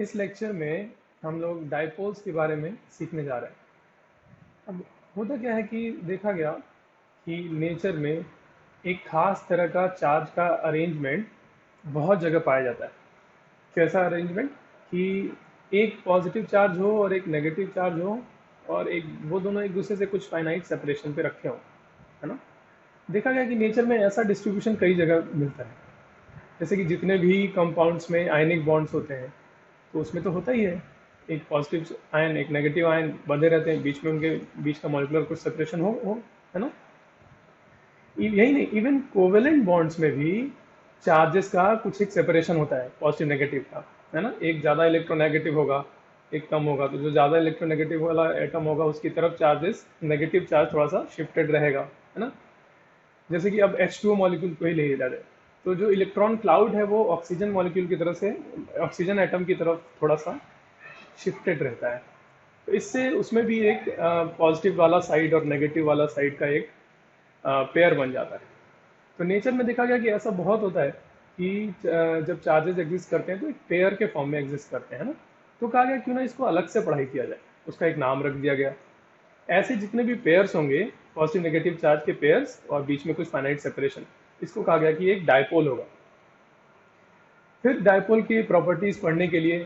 इस लेक्चर में हम लोग डाइपोल्स के बारे में सीखने जा रहे हैं। अब होता क्या है कि देखा गया कि नेचर में एक खास तरह का चार्ज का अरेंजमेंट बहुत जगह पाया जाता है। कैसा अरेंजमेंट कि एक पॉजिटिव चार्ज हो और एक नेगेटिव चार्ज हो और एक वो दोनों एक दूसरे से कुछ फाइनाइट सेपरेशन पे रखे हों, है ना। देखा गया कि नेचर में ऐसा डिस्ट्रीब्यूशन कई जगह मिलता है। जैसे कि जितने भी कंपाउंड्स में आयनिक बॉन्ड्स होते हैं तो उसमें तो होता ही है, एक पॉजिटिव आयन एक नेगेटिव आयन बंधे रहते हैं, बीच में उनके बीच का मॉलिक्यूलर कुछ सेपरेशन हो, है ना। यही नहीं, इवन कोवेलेंट बॉन्ड्स में भी चार्जेस का कुछ एक सेपरेशन होता है पॉजिटिव नेगेटिव का, है ना। एक ज़्यादा इलेक्ट्रोनेगेटिव होगा, एक कम होगा, तो जो ज़्यादा इलेक्ट्रोनेगेटिव वाला एटम होगा उसकी तरफ चार्जेस नेगेटिव चार्ज थोड़ा सा शिफ्टेड रहेगा, है ना। जैसे कि अब H2O मॉलिक्यूल को ही ले लिया जाए तो जो इलेक्ट्रॉन क्लाउड है वो ऑक्सीजन मॉलिक्यूल की तरफ से ऑक्सीजन एटम की तरफ थोड़ा सा शिफ्टेड रहता है। तो इससे उसमें भी एक पॉजिटिव वाला साइड और नेगेटिव वाला साइड का एक पेयर बन जाता है। तो नेचर में देखा गया कि ऐसा बहुत होता है कि जब चार्जेस एग्जिस्ट करते हैं तो एक पेयर के फॉर्म में एग्जिस्ट करते हैं ना। तो कहा गया क्यों ना इसको अलग से पढ़ाई किया जाए, उसका एक नाम रख दिया गया। ऐसे जितने भी पेयर्स होंगे, पॉजिटिव नेगेटिव चार्ज के पेयर्स और बीच में कुछ फाइनाइट सेपरेशन, इसको कहा गया कि एक डायपोल होगा। फिर डायपोल की प्रॉपर्टीज पढ़ने के लिए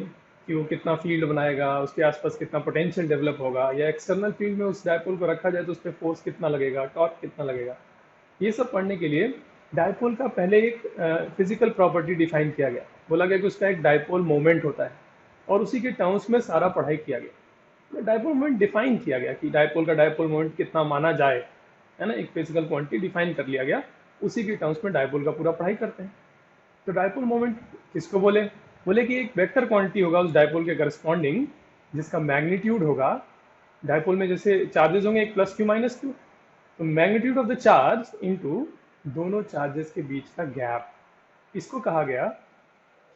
कि वो कितना फील्ड बनाएगा, उसके आसपास कितना पोटेंशियल डेवलप होगा, या एक्सटर्नल फील्ड में उस डायपोल को रखा जाए तो उस पर फोर्स कितना लगेगा, टॉर्क कितना लगेगा, ये सब पढ़ने के लिए डायपोल का पहले एक फिजिकल प्रॉपर्टी डिफाइन किया गया। बोला गया कि उसका एक डायपोल मोमेंट होता है और उसी के टर्म्स में सारा पढ़ाई किया गया। डायपोल मोमेंट डिफाइन किया गया कि डायपोल का डायपोल मोमेंट कितना माना जाए, है ना। एक फिजिकल क्वांटिटी डिफाइन कर लिया गया, उसी के टर्म्स में डायपोल का पूरा पढ़ाई करते हैं। तो डायपोल मोमेंट किसको बोले, बोले कि एक वेक्टर क्वांटिटी होगा उस डायपोल के करस्पॉन्डिंग जिसका मैग्नीट्यूड होगा। डायपोल में जैसे चार्जेस होंगे एक प्लस क्यू माइनस क्यू, तो magnitude of the charge into दोनों चार्जेस के बीच का गैप, इसको कहा गया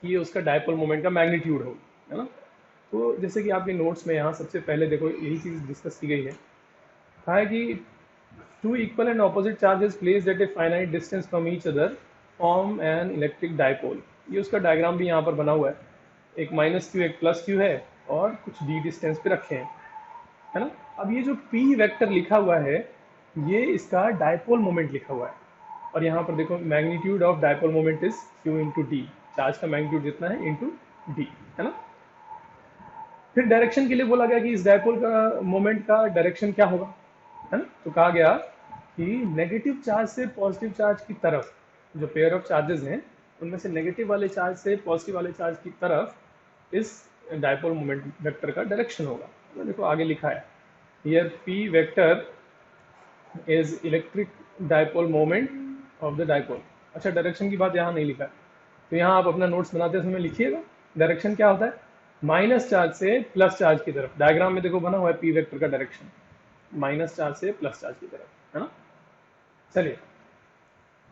कि ये उसका डायपोल मोमेंट का मैग्नीट्यूड होगा, है ना। तो जैसे कि आपके नोट्स में यहाँ सबसे पहले देखो यही चीज़ डिस्कस की गई है। कहा है कि two equal and opposite charges placed at a finite distance from each other form an electric dipole. ये उसका डायग्राम भी यहाँ पर बना हुआ है, एक माइनस क्यू एक प्लस क्यू है और कुछ डी डिस्टेंस पे रखे हैं, है ना। अब ये जो पी वेक्टर लिखा हुआ है ये इसका डायपोल मोमेंट लिखा हुआ है, और यहाँ पर देखो magnitude of dipole moment is Q into D, charge का मैग्नीट्यूड जितना है इंटू डी, है ना। फिर डायरेक्शन के लिए बोला गया कि इस डायपोल का मोमेंट का डायरेक्शन क्या होगा, है ना। तो कहा गया कि नेगेटिव चार्ज से पॉजिटिव चार्ज की तरफ जो पेयर ऑफ चार्जेस हैं उनमें से नेगेटिव वाले चार्ज से पॉजिटिव वाले चार्ज की तरफ इस डायपोल मोमेंट वेक्टर का डायरेक्शन होगा। तो देखो आगे लिखा है here P vector is electric dipole moment of the dipole. अच्छा, डायरेक्शन की बात यहाँ नहीं लिखा है, तो यहाँ आप अपना नोट्स बनाते समय लिखिएगा डायरेक्शन क्या होता है, माइनस चार्ज से प्लस चार्ज की तरफ। डायग्राम में देखो बना हुआ है पी वेक्टर का डायरेक्शन माइनस चार्ज से प्लस चार्ज की तरफ, है ना। चलिए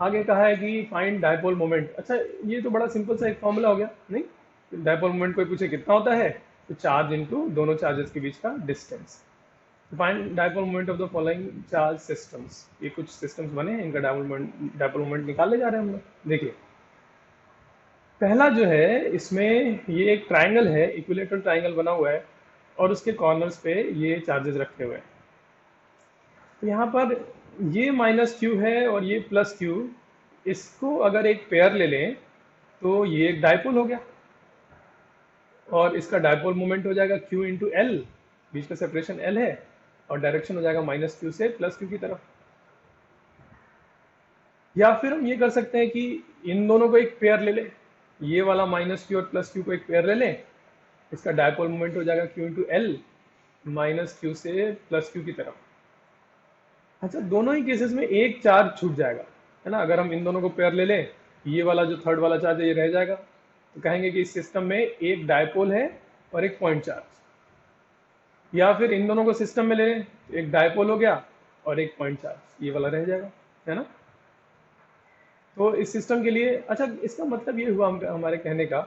आगे कहा है कि फाइंड डायपोल मोमेंट। अच्छा, ये तो बड़ा सिंपल सा एक फॉर्मूला हो गया, नहीं। डायपोल मोमेंट कोई पूछे कितना होता है तो चार्ज इनटू दोनों चार्जेस के बीच का distance. Find dipole moment of the following charge systems. ये कुछ सिस्टम्स बने हैं, इनका डायपोल मोमेंट निकाले जा रहे हैं हम लोग। देखिए पहला जो है इसमें ये एक ट्राइंगल है, इक्विलेटरल ट्राइंगल बना हुआ है और उसके कॉर्नर्स पे ये चार्जेस रखे हुए हैं। तो यहाँ पर ये माइनस क्यू है और ये प्लस क्यू, इसको अगर एक पेयर ले लें तो ये एक डायपोल हो गया और इसका डायपोल मोमेंट हो जाएगा क्यू इंटू एल, बीच का सेपरेशन एल है और डायरेक्शन हो जाएगा माइनस क्यू से प्लस क्यू की तरफ। या फिर हम ये कर सकते हैं कि इन दोनों को एक पेयर ले लें, ये वाला माइनस क्यू और प्लस क्यू को एक पेयर ले लें, इसका डायपोल मोमेंट हो जाएगा Q into L minus Q से प्लस क्यू की तरफ। अच्छा, दोनों ही केसेस में एक चार्ज छूट जाएगा, है ना। अगर हम इन दोनों को पेयर ले लें, ये वाला जो थर्ड वाला चार्ज है ये रह जाएगा, तो कहेंगे कि इस सिस्टम में एक डायपोल है और एक पॉइंट चार्ज। या फिर इन दोनों को सिस्टम में ले लें, एक डायपोल हो गया और एक पॉइंट चार्ज, ये वाला रह जाएगा, है ना। तो इस सिस्टम के लिए, अच्छा इसका मतलब ये हुआ हमारे कहने का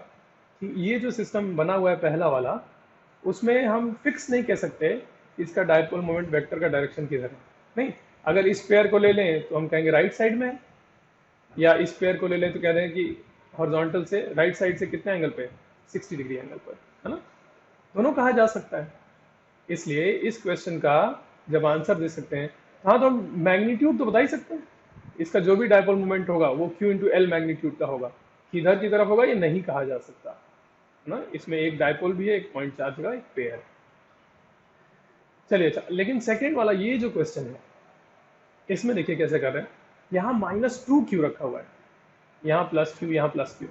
कि ये जो सिस्टम बना हुआ है पहला वाला, उसमें हम फिक्स नहीं कह सकते इसका डायपोल मोमेंट वेक्टर का डायरेक्शन किधर है, नहीं। अगर इस पेयर को ले लें तो हम कहेंगे राइट साइड में है, या इस पेयर को ले लें तो कह दें कि हॉरिजॉन्टल से राइट साइड से कितने एंगल पे, 60 डिग्री एंगल पर। है ना, दोनों कहा जा सकता है। इसलिए इस क्वेश्चन का जब आंसर दे सकते हैं, हाँ तो मैग्नीट्यूड तो बता ही सकते हैं, इसका जो भी डायपोल मोमेंट होगा वो Q इंटू एल मैग्नीट्यूड का होगा, किधर की तरफ होगा ये नहीं कहा जा सकता, है ना। इसमें एक डायपोल भी है, एक पॉइंट चार्ज का एक पेयर है। चलिए अच्छा, लेकिन सेकेंड वाला ये जो क्वेश्चन है इसमें देखिए कैसे कर रहे हैं, यहाँ -2Q रखा हुआ है, यहाँ +Q, यहाँ +Q,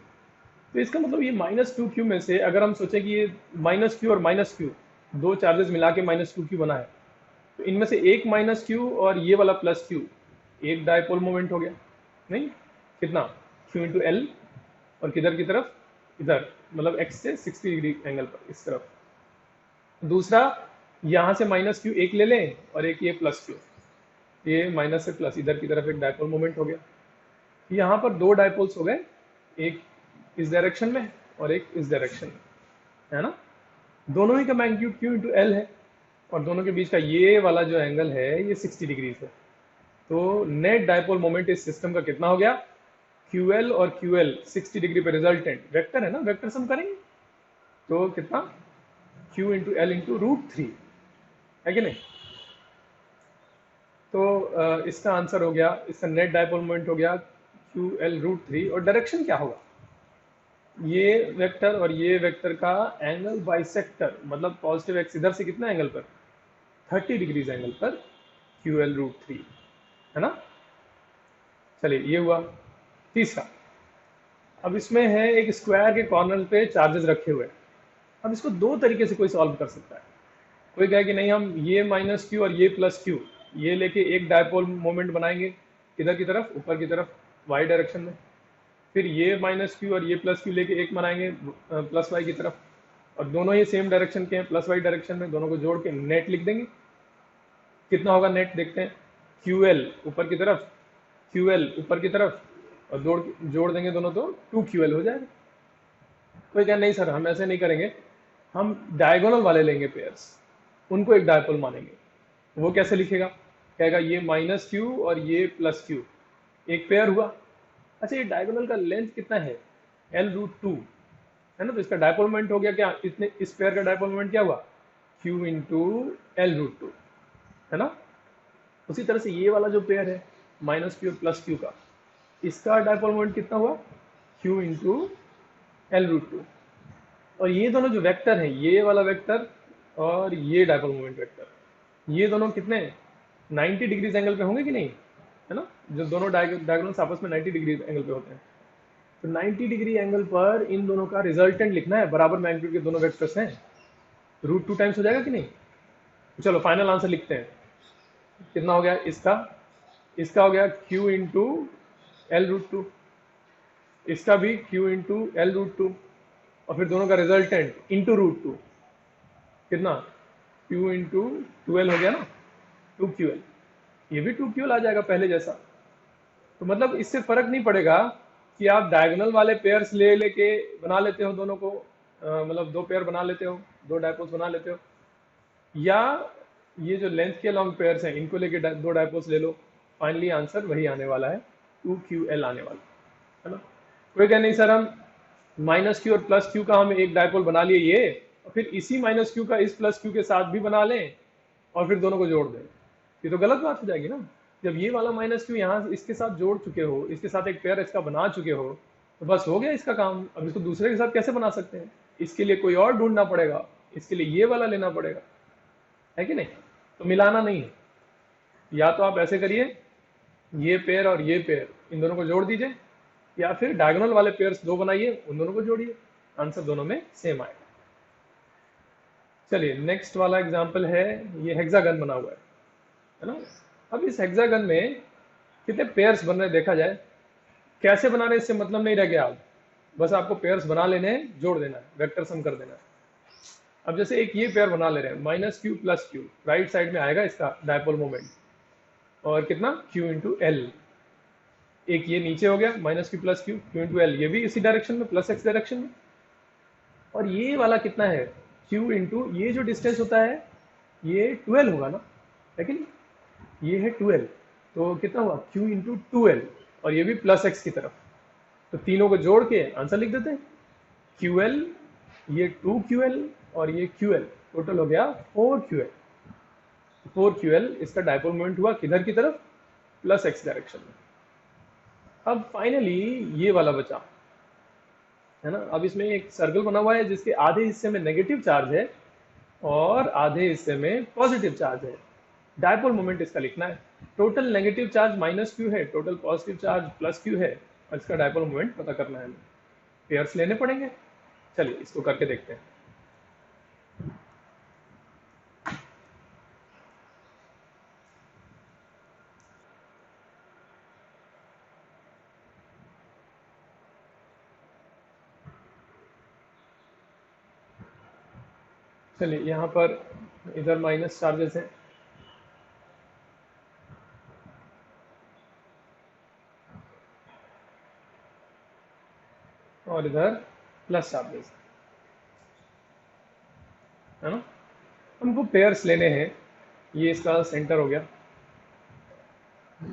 तो इसका मतलब ये -2Q में से अगर हम सोचें कि ये -Q और -Q दो चार्जेस मिला के -2Q बना है, तो इनमें से एक -Q और ये वाला +Q एक डायपोल मोमेंट हो गया, नहीं कितना Q इंटू एल, और किधर की तरफ, इधर मतलब x से 60 डिग्री एंगल पर इस तरफ। दूसरा यहाँ से -Q एक ले लें और एक ये +Q, ये माइनस से प्लस इधर की तरफ एक डायपोल मोमेंट हो गया। यहाँ पर दो डायपोल्स हो गए, एक इस डायरेक्शन में और एक इस डायरेक्शन में, है ना। दोनों ही का मैग्नीट्यूड Q इंटू एल है, और दोनों के बीच का ये वाला जो एंगल है ये 60 डिग्री है। तो नेट डायपोल मोमेंट इस सिस्टम का कितना हो गया, QL और QL 60 डिग्री पे रिजल्टेंट वेक्टर है ना, वेक्टर सम करेंगे तो कितना Q इंटू एल इंटू √3 है कि नहीं। तो इसका आंसर हो गया, इसका नेट डायपोल मोमेंट हो गया QL √3, और डायरेक्शन क्या होगा, ये वेक्टर और ये वेक्टर का एंगल बाइसेक्टर, मतलब पॉजिटिव एक्स इधर से कितना एंगल पर 30 डिग्रीज एंगल पर QL √3, है ना। चलिए ये हुआ। तीसरा, अब इसमें है एक स्क्वायर के कॉर्नर पे चार्जेस रखे हुए हैं। अब इसको दो तरीके से कोई सॉल्व कर सकता है। कोई कहे कि नहीं हम ये -Q और ये +Q ये लेके एक डायपोल मोमेंट बनाएंगे, किधर की तरफ, ऊपर की तरफ y डायरेक्शन में। फिर ये -Q और ये +Q लेके एक बनाएंगे +y की तरफ, और दोनों ही सेम डायरेक्शन के हैं +y डायरेक्शन में, दोनों को जोड़ के नेट लिख देंगे। कितना होगा नेट देखते हैं, QL ऊपर की तरफ, QL ऊपर की तरफ, और जोड़ देंगे दोनों तो 2QL हो जाएगा। कोई कहे नहीं सर हम ऐसे नहीं करेंगे, हम डायगोनल वाले लेंगे पेयर्स, उनको एक डायपोल मानेंगे। वो कैसे लिखेगा, कहेगा ये -Q और ये +Q एक पेयर हुआ। अच्छा ये डायगोनल का लेंथ कितना है, L√2 है ना, तो इसका डायपोल मोमेंट हो गया क्या, इतने इस पेयर का डायपोल मोमेंट क्या हुआ, Q इंटू L√2, है ना। उसी तरह से ये वाला जो पेयर है -Q और +Q का, इसका डायपोल मोमेंट कितना हुआ, Q इंटू L√2, और ये दोनों जो वेक्टर हैं, ये वाला वेक्टर और ये डायपोल मोमेंट वेक्टर, ये दोनों कितने 90 डिग्रीज एंगल पे होंगे कि नहीं, है ना। जो दोनों डायगोनल्स आपस में 90 डिग्री एंगल पे होते हैं, तो 90 डिग्री एंगल पर इन दोनों का रिजल्टेंट लिखना है, बराबर मैग्नीट्यूड के दोनों वेक्टर्स हैं, √2 टाइम्स हो जाएगा कि नहीं। तो चलो फाइनल आंसर लिखते हैं, कितना हो गया इसका हो गया Q इंटू L√2, इसका भी Q इंटू L√2, और फिर दोनों का रिजल्टेंट इंटू √2 कितना Q इंटू 2L हो गया ना, 2QL, ये भी 2QL आ जाएगा पहले जैसा। तो मतलब इससे फर्क नहीं पड़ेगा कि आप डायगोनल वाले पेयर्स ले लेके बना लेते हो दोनों को, मतलब दो पेयर बना लेते हो, दो डायपोल्स बना लेते हो, या ये जो लेंथ के लॉन्ग पेयर्स हैं इनको लेके दो डायपोल्स ले लो, फाइनली आंसर वही आने वाला है, 2QL आने वाला है ना। कोई कहे नहीं सर हम -Q और +Q का हम एक डायपोल बना लिए ये, और फिर इसी -Q का इस +Q के साथ भी बना लें और फिर दोनों को जोड़ दें, ये तो गलत बात हो जाएगी ना। जब ये वाला -Q यहाँ इसके साथ जोड़ चुके हो, इसके साथ एक पेयर इसका बना चुके हो, तो बस हो गया इसका काम। अब इसको दूसरे के साथ कैसे बना सकते हैं, इसके लिए कोई और ढूंढना पड़ेगा, इसके लिए ये वाला लेना पड़ेगा, है कि नहीं। तो मिलाना नहीं है, या तो आप ऐसे करिए ये पेयर और ये पेयर इन दोनों को जोड़ दीजिए, या फिर डायगोनल वाले पेयर्स दो बनाइए उन दोनों को जोड़िए, आंसर दोनों में सेम आएगा। चलिए नेक्स्ट वाला एग्जांपल है, ये हेक्सागन बना हुआ है ना। अब इस हेक्सागन में कितने पेयर्स बन रहे देखा जाए, कैसे बना रहे इससे मतलब नहीं रह गया, आप बस आपको पेयर्स बना लेने हैं, जोड़ देना है, वेक्टर सम कर देना है। अब जैसे एक ये पेयर बना ले रहे हैं -Q +Q, राइट साइड में आएगा इसका डायपोल मोमेंट, और कितना Q इंटू एल, एक ये नीचे हो गया -Q +Q, Q into L, ये भी इसी डायरेक्शन में +x डायरेक्शन में, और ये वाला कितना है Q इंटू ये जो डिस्टेंस होता है ये 12 होगा ना, है कि नहीं, ये है 12, तो कितना हुआ Q इंटू 2L, और ये भी +x की तरफ, तो तीनों को जोड़ के आंसर लिख देते हैं, QL ये 2QL और ये QL, टोटल हो गया 4QL। 4QL इसका डायपोल मोमेंट हुआ किधर की तरफ, प्लस x डायरेक्शन में। अब फाइनली ये वाला बचा है ना। अब इसमें एक सर्कल बना हुआ है जिसके आधे हिस्से में नेगेटिव चार्ज है और आधे हिस्से में पॉजिटिव चार्ज है। डायपोल मोमेंट इसका लिखना है। Total negative charge minus Q है, total positive charge plus Q है, और इसका डायपोल मोमेंट पता करना है। पेयर्स लेने पड़ेंगे। चलिए इसको करके देखते हैं। चलिए यहाँ पर इधर माइनस चार्जेस हैं और इधर प्लस चार्जेस है ना। हमको पेयर्स लेने हैं। ये इसका सेंटर हो गया।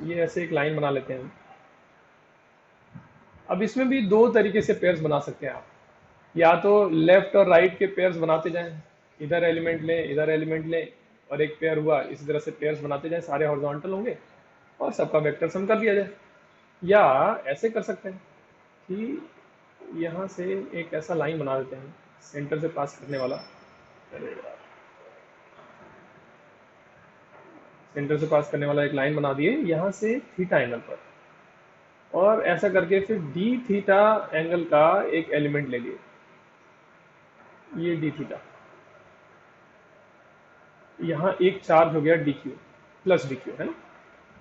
ये ऐसे एक लाइन बना लेते हैं। अब इसमें भी दो तरीके से पेयर्स बना सकते हैं आप। या तो लेफ्ट और राइट के पेयर्स बनाते जाएं, इधर एलिमेंट लें इधर एलिमेंट लें और एक पेयर हुआ, इसी तरह से पेयर्स बनाते जाएं, सारे हॉरिजॉन्टल होंगे और सबका वेक्टर सम कर दिया जाए। या ऐसे कर सकते हैं कि यहाँ से एक ऐसा लाइन बना देते हैं सेंटर से पास करने वाला। सेंटर से पास करने वाला एक लाइन बना दिए यहाँ से थीटा एंगल पर, और ऐसा करके फिर डी थीटा एंगल का एक एलिमेंट ले लिए, ये डी थीटा। यहाँ एक चार्ज हो गया D Q, plus D Q है ना।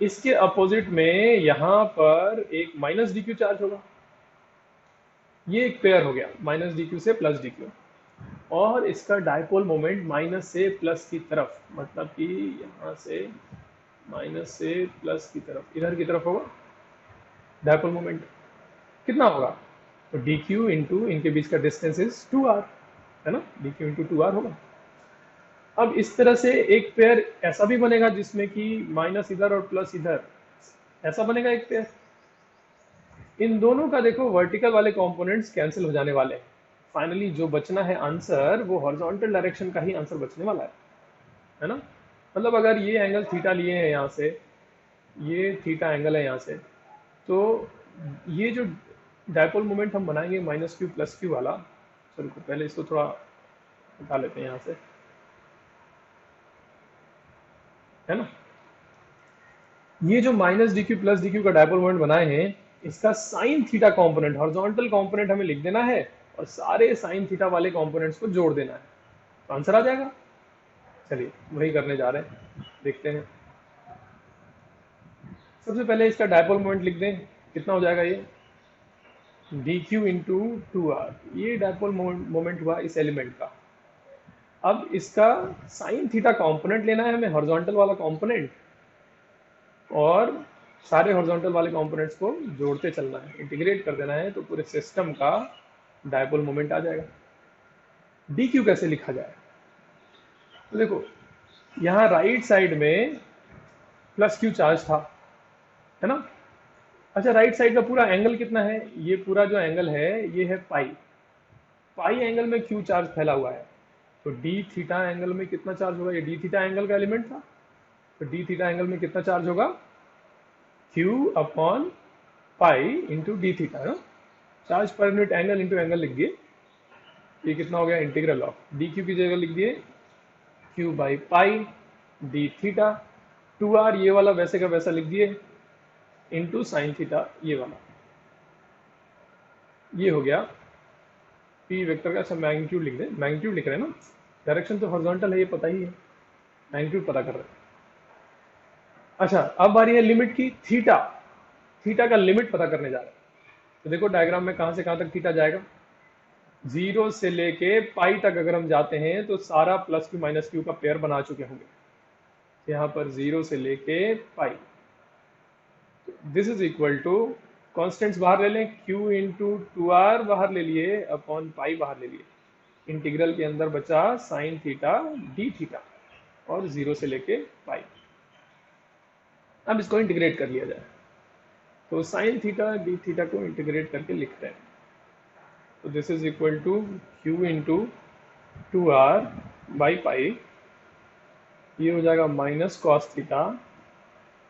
इसके अपोजिट में यहाँ पर एक माइनस डी क्यू चार्ज होगा। ये एक पेयर हो गया माइनस डी क्यू से प्लस डी क्यू, और इसका डायपोल मोमेंट माइनस से प्लस की तरफ, मतलब कि यहाँ से माइनस से प्लस की तरफ, इधर की तरफ होगा। डायपोल मोमेंट कितना होगा, तो डी क्यू इंटू इनके बीच का डिस्टेंस इज 2r है ना, डी क्यू इंटू 2r होगा। अब इस तरह से एक पेयर ऐसा भी बनेगा जिसमें कि माइनस इधर और प्लस इधर, ऐसा बनेगा एक पेयर। इन दोनों का देखो वर्टिकल वाले कंपोनेंट्स कैंसिल हो जाने वाले हैं। फाइनली जो बचना है आंसर, वो हॉरिजॉन्टल डायरेक्शन का ही आंसर बचने वाला है ना। मतलब अगर ये एंगल थीटा लिए हैं यहाँ से, ये थीटा एंगल है यहाँ से, तो ये जो डायपोल मोमेंट हम बनाएंगे माइनस क्यू प्लस क्यू वाला, चलो पहले इसको थोड़ा उठा लेते हैं यहाँ से, है ना। ये जो minus D Q plus D Q का डायपोल मोमेंट बनाए हैं, इसका sine theta component, horizontal component हमें लिख देना है और सारे साइन थीटा वाले कंपोनेंट्स को जोड़ देना है, तो आंसर आ जाएगा। चलिए वही करने जा रहे हैं, देखते हैं। सबसे पहले इसका डायपोल मोमेंट लिख दें, कितना हो जाएगा ये, डी क्यू इंटू 2r। ये डायपोल मोमेंट हुआ इस एलिमेंट का। अब इसका साइन थीटा कंपोनेंट लेना है हमें, हॉरिजॉन्टल वाला कंपोनेंट, और सारे हॉरिजॉन्टल वाले कंपोनेंट्स को जोड़ते चलना है, इंटीग्रेट कर देना है, तो पूरे सिस्टम का डायपोल मोमेंट आ जाएगा। डी क्यू कैसे लिखा जाए, तो देखो यहाँ राइट साइड में प्लस क्यू चार्ज था, है ना। अच्छा, राइट साइड का पूरा एंगल कितना है, ये पूरा जो एंगल है ये है पाई। पाई एंगल में क्यू चार्ज फैला हुआ है, तो डी थीटा एंगल में कितना चार्ज होगा, ये डी थीटा एंगल का एलिमेंट था, तो डी थीटा एंगल में कितना चार्ज होगा, Q upon pi into D theta, है ना। Charge per unit angle into angle लिख दिए। ये कितना हो गया, इंटीग्रल ऑफ डी क्यू की जगह लिख दिए Q by pi D theta, 2r ये वाला वैसे का वैसा लिख दिए, इंटू साइन थीटा ये वाला। ये हो गया पी वेक्टर का। अच्छा मैग्नीट्यूड लिख दें, मैग्नीट्यूड लिख रहे हैं ना, डायरेक्शन तो हॉरिजॉन्टल है ये पता ही है, मैग्नीट्यूड पता कर रहे हैं। अच्छा अब बारी है लिमिट की, थीटा, थीटा का लिमिट पता करने जा रहे हैं। तो देखो डायग्राम में कहां से कहां तक थीटा जाएगा, 0 से लेके पाई तक अगर हम जाते हैं तो सारा प्लस क्यू माइनस क्यू का पेयर बना चुके होंगे। यहाँ पर 0 से लेके pi, this is equal to, constants बाहर ले लें, q इंटू 2r बाहर ले लिए अपॉन पाई बाहर ले लिए, इंटीग्रल के अंदर बचा साइन थीटा डी थीटा और 0 से लेके पाई। अब इसको इंटीग्रेट कर लिया जाए, तो साइन थीटा डी थीटा को इंटीग्रेट करके लिखते हैं। तो this is equal to Q into 2r/पाई, ये हो जाएगा minus cos theta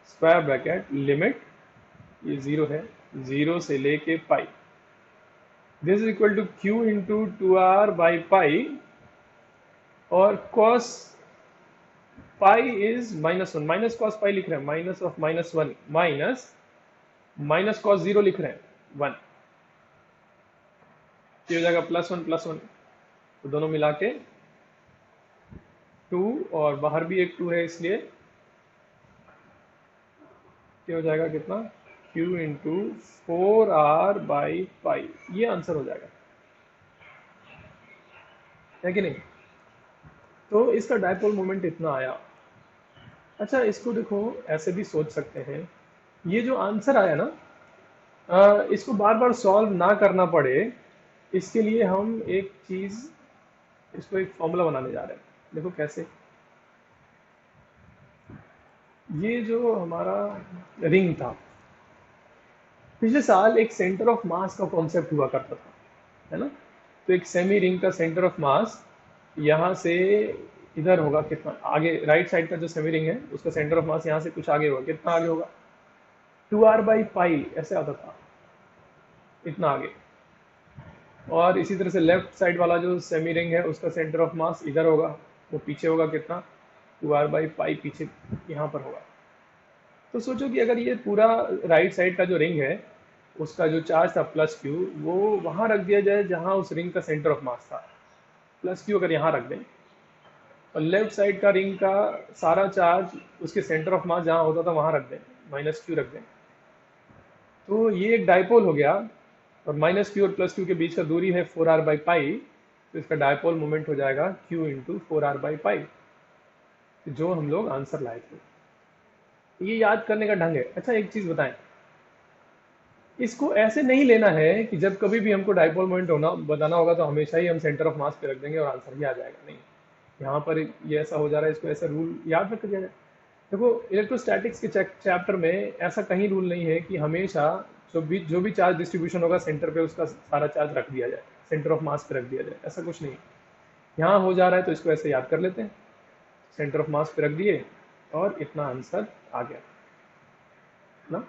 square bracket limit, ये जीरो है, जीरो से लेके pi, this is equal to Q into 2r/पाई, और cos pi is -1, minus cos pi लिख रहे हैं, माइनस ऑफ -1 माइनस कॉस 0 लिख रहे हैं 1, ये हो जाएगा +1 तो दोनों मिला के 2, और बाहर भी एक 2 है, इसलिए ये हो जाएगा कितना, q इंटू 4r/पाई, ये आंसर हो जाएगा, है कि नहीं। तो इसका डायपोल मोमेंट इतना आया। अच्छा, इसको देखो ऐसे भी सोच सकते हैं, ये जो आंसर आया ना, इसको बार बार सॉल्व ना करना पड़े, इसके लिए हम एक चीज, इसको एक फॉर्मूला बनाने जा रहे हैं। देखो कैसे, ये जो हमारा रिंग था, पिछले साल एक सेंटर ऑफ मास का कॉन्सेप्ट हुआ करता था, है ना। तो एक सेमी रिंग का सेंटर ऑफ मास यहाँ से इधर होगा, कितना आगे, राइट साइड का जो सेमी रिंग है उसका सेंटर ऑफ मास यहाँ से कुछ आगे होगा, कितना आगे होगा, 2r/पाई ऐसे आता था, इतना आगे। और इसी तरह से लेफ्ट साइड वाला जो सेमी रिंग है उसका सेंटर ऑफ मास इधर होगा, वो पीछे होगा, कितना, 2r/पाई पीछे यहाँ पर होगा। तो सोचो कि अगर ये पूरा राइट साइड का जो रिंग है उसका जो चार्ज था +q, वो वहाँ रख दिया जाए जहाँ उस रिंग का सेंटर ऑफ मास था, +q अगर यहाँ रख दें, और लेफ्ट साइड का रिंग का सारा चार्ज उसके सेंटर ऑफ मास जहाँ होता था वहाँ रख दें, -q रख दें, तो ये एक डायपोल हो गया। और -q और +q के बीच का दूरी है 4r/पाई, तो इसका डायपोल मोमेंट हो जाएगा q इंटू 4r/पाई, जो हम लोग आंसर लाए थे। ये याद करने का ढंग है। अच्छा, एक चीज बताएं, इसको ऐसे नहीं लेना है कि जब कभी भी हमको डायपोल मोमेंट होना बताना होगा तो हमेशा ही हम सेंटर ऑफ मास पे रख देंगे और आंसर ही आ जाएगा, नहीं। यहाँ पर ये ऐसा हो जा रहा है, इसको ऐसा रूल याद रख दिया जाए। देखो, इलेक्ट्रोस्टैटिक्स के चैप्टर में ऐसा कहीं रूल नहीं है कि हमेशा जो भी चार्ज डिस्ट्रीब्यूशन होगा सेंटर पे उसका सारा चार्ज रख दिया जाए, सेंटर ऑफ मास पे रख दिया जाए, ऐसा कुछ नहीं। यहाँ हो जा रहा है तो इसको ऐसे याद कर लेते हैं, सेंटर ऑफ मास पे रख दिए और इतना आंसर आ गया ना।